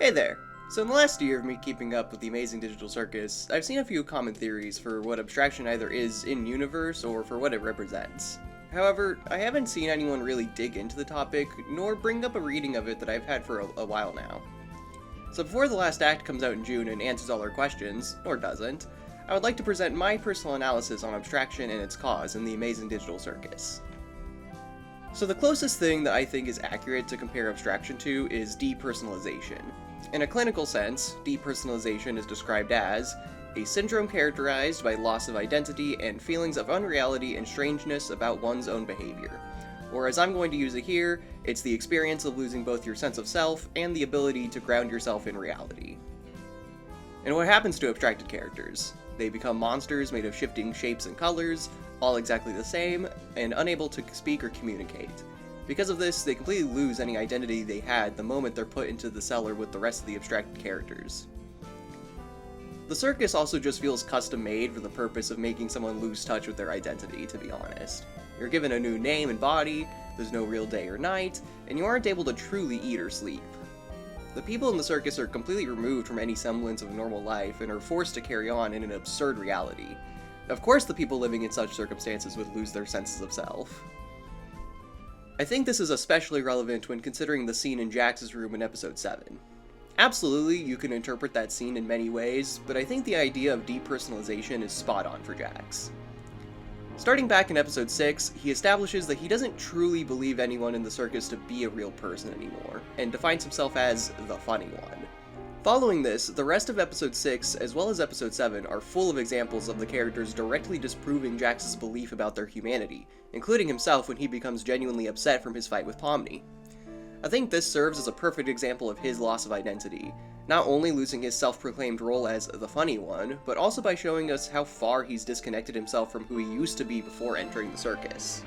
Hey there! So in the last year of me keeping up with the Amazing Digital Circus, I've seen a few common theories for what abstraction either is in-universe or for what it represents. However, I haven't seen anyone really dig into the topic, nor bring up a reading of it that I've had for a while now. So before the last act comes out in June and answers all our questions, or doesn't, I would like to present my personal analysis on abstraction and its cause in the Amazing Digital Circus. So the closest thing that I think is accurate to compare abstraction to is depersonalization. In a clinical sense, depersonalization is described as a syndrome characterized by loss of identity and feelings of unreality and strangeness about one's own behavior. Or as I'm going to use it here, it's the experience of losing both your sense of self and the ability to ground yourself in reality. And what happens to abstracted characters? They become monsters made of shifting shapes and colors, all exactly the same, and unable to speak or communicate. Because of this, they completely lose any identity they had the moment they're put into the cellar with the rest of the abstracted characters. The circus also just feels custom-made for the purpose of making someone lose touch with their identity, to be honest. You're given a new name and body, there's no real day or night, and you aren't able to truly eat or sleep. The people in the circus are completely removed from any semblance of normal life and are forced to carry on in an absurd reality. Of course the people living in such circumstances would lose their senses of self. I think this is especially relevant when considering the scene in Jax's room in episode 7. Absolutely, you can interpret that scene in many ways, but I think the idea of depersonalization is spot on for Jax. Starting back in episode 6, he establishes that he doesn't truly believe anyone in the circus to be a real person anymore, and defines himself as the funny one. Following this, the rest of episode 6, as well as episode 7, are full of examples of the characters directly disproving Jax's belief about their humanity, including himself when he becomes genuinely upset from his fight with Pomni. I think this serves as a perfect example of his loss of identity, not only losing his self-proclaimed role as the funny one, but also by showing us how far he's disconnected himself from who he used to be before entering the circus.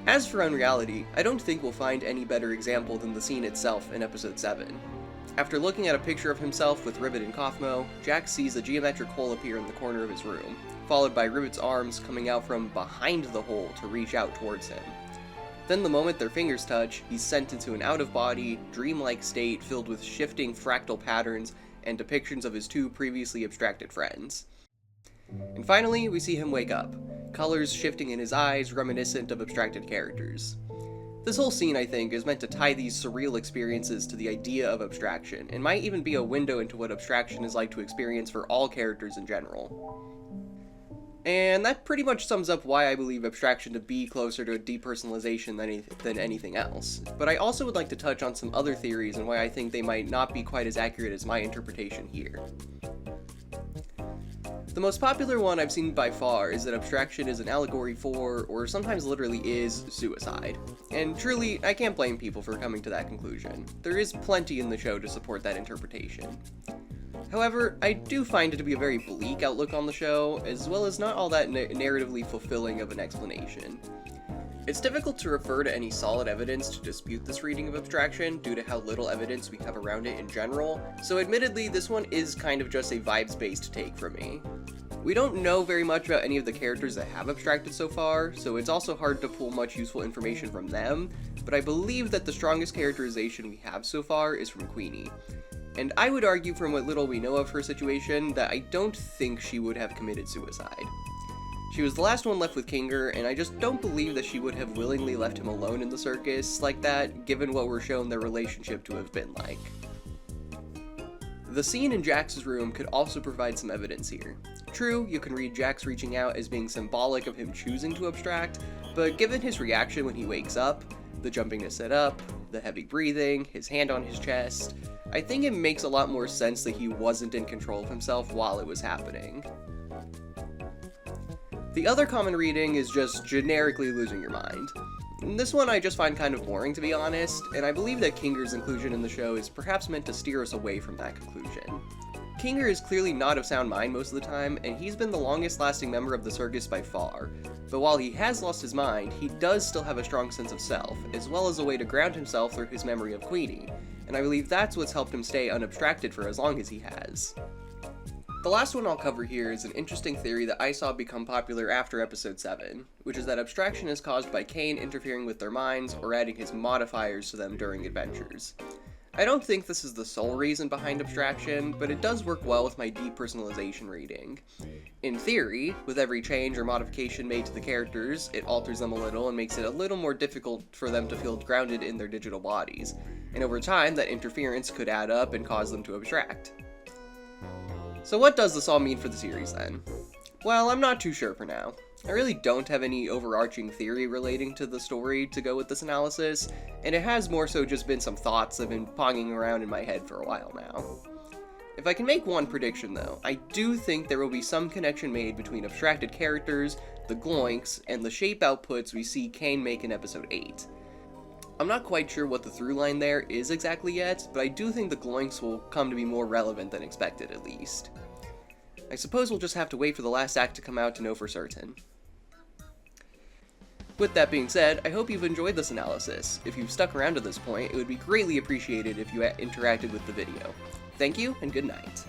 As for unreality, I don't think we'll find any better example than the scene itself in episode 7. After looking at a picture of himself with Ribbit and Kaufmo, Jax sees a geometric hole appear in the corner of his room, followed by Ribbit's arms coming out from behind the hole to reach out towards him. Then the moment their fingers touch, he's sent into an out-of-body, dreamlike state filled with shifting fractal patterns and depictions of his two previously abstracted friends. And finally, we see him wake up, colors shifting in his eyes reminiscent of abstracted characters. This whole scene, I think, is meant to tie these surreal experiences to the idea of abstraction, and might even be a window into what abstraction is like to experience for all characters in general. And that pretty much sums up why I believe abstraction to be closer to depersonalization than anything else. But I also would like to touch on some other theories and why I think they might not be quite as accurate as my interpretation here. The most popular one I've seen by far is that abstraction is an allegory for, or sometimes literally is, suicide. And truly, I can't blame people for coming to that conclusion. There is plenty in the show to support that interpretation. However, I do find it to be a very bleak outlook on the show, as well as not all that narratively fulfilling of an explanation. It's difficult to refer to any solid evidence to dispute this reading of abstraction due to how little evidence we have around it in general, so admittedly this one is kind of just a vibes-based take from me. We don't know very much about any of the characters that have abstracted so far, so it's also hard to pull much useful information from them, but I believe that the strongest characterization we have so far is from Queenie. And I would argue from what little we know of her situation that I don't think she would have committed suicide. She was the last one left with Kinger, and I just don't believe that she would have willingly left him alone in the circus like that, given what we're shown their relationship to have been like. The scene in Jax's room could also provide some evidence here. True, you can read Jax reaching out as being symbolic of him choosing to abstract, but given his reaction when he wakes up, the jumping to sit up, the heavy breathing, his hand on his chest, I think it makes a lot more sense that he wasn't in control of himself while it was happening. The other common reading is just generically losing your mind. This one I just find kind of boring, to be honest, and I believe that Kinger's inclusion in the show is perhaps meant to steer us away from that conclusion. Kinger is clearly not of sound mind most of the time, and he's been the longest lasting member of the circus by far, but while he has lost his mind, he does still have a strong sense of self, as well as a way to ground himself through his memory of Queenie, and I believe that's what's helped him stay unabstracted for as long as he has. The last one I'll cover here is an interesting theory that I saw become popular after episode 7, which is that abstraction is caused by Kane interfering with their minds or adding his modifiers to them during adventures. I don't think this is the sole reason behind abstraction, but it does work well with my depersonalization reading. In theory, with every change or modification made to the characters, it alters them a little and makes it a little more difficult for them to feel grounded in their digital bodies, and over time that interference could add up and cause them to abstract. So what does this all mean for the series then? Well, I'm not too sure for now. I really don't have any overarching theory relating to the story to go with this analysis, and it has more so just been some thoughts I've been ponging around in my head for a while now. If I can make one prediction though, I do think there will be some connection made between abstracted characters, the gloinks, and the shape outputs we see Kane make in episode 8. I'm not quite sure what the through line there is exactly yet, but I do think the gloinks will come to be more relevant than expected at least. I suppose we'll just have to wait for the last act to come out to know for certain. With that being said, I hope you've enjoyed this analysis. If you've stuck around to this point, it would be greatly appreciated if you interacted with the video. Thank you, and good night.